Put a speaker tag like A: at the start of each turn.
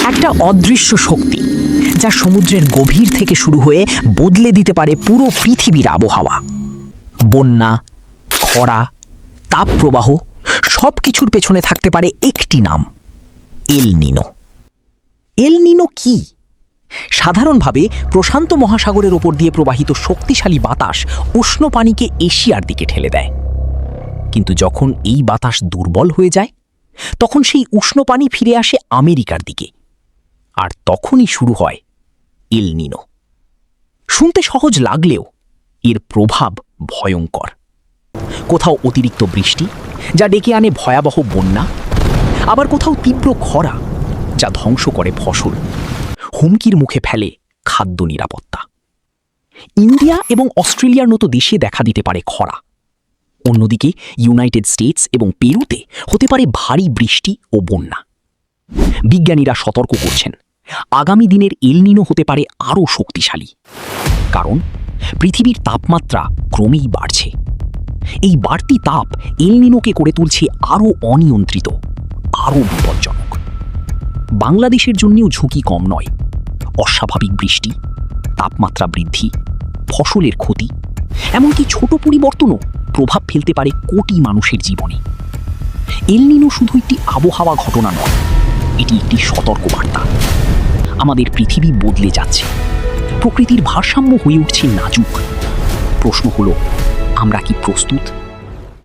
A: একটা অদৃশ্য শক্তি যা সমুদ্রের গভীর থেকে শুরু হয়ে বদলে দিতে পারে পুরো পৃথিবীর আবহাওয়া। বন্যা, খরা, তাপপ্রবাহ সব কিছুর পেছনে থাকতে পারে একটি নাম, এল নিনো। এল নিনো কি? সাধারণভাবে প্রশান্ত মহাসাগরের ওপর দিয়ে প্রবাহিত শক্তিশালী বাতাস উষ্ণ পানিকে এশিয়ার দিকে ঠেলে দেয়। কিন্তু যখন এই বাতাস দুর্বল হয়ে যায়, তখন সেই উষ্ণ পানি ফিরে আসে আমেরিকার দিকে, আর তখনই শুরু হয় এল নিনো। শুনতে সহজ লাগলেও এর প্রভাব ভয়ঙ্কর। কোথাও অতিরিক্ত বৃষ্টি যা ডেকে আনে ভয়াবহ বন্যা, আবার কোথাও তীব্র খরা যা ধ্বংস করে ফসল, হুমকির মুখে ফেলে খাদ্য নিরাপত্তা। ইন্ডিয়া এবং অস্ট্রেলিয়ার মতো দেশে দেখা দিতে পারে খরা। অন্যদিকে ইউনাইটেড স্টেটস এবং পেরুতে হতে পারে ভারী বৃষ্টি ও বন্যা। বিজ্ঞানীরা সতর্ক করছেন, আগামী দিনের এল নিনো হতে পারে আরও শক্তিশালী, কারণ পৃথিবীর তাপমাত্রা ক্রমেই বাড়ছে। এই বাড়তি তাপ এল নিনোকে করে তুলছে আরও অনিয়ন্ত্রিত, আরও বিপজ্জনক। বাংলাদেশের জন্যও ঝুঁকি কম নয়। অস্বাভাবিক বৃষ্টি, তাপমাত্রা বৃদ্ধি, ফসলের ক্ষতি, এমনকি ছোট পরিবর্তনও প্রভাব ফেলতে পারে কোটি মানুষের জীবনে। এল নিনো শুধু একটি আবহাওয়া ঘটনা নয়, এটি একটি সতর্কবার্তা। আমাদের পৃথিবী বদলে যাচ্ছে, প্রকৃতির ভারসাম্য হয়ে উঠছে নাজুক। প্রশ্ন হলো, আমরা কি প্রস্তুত?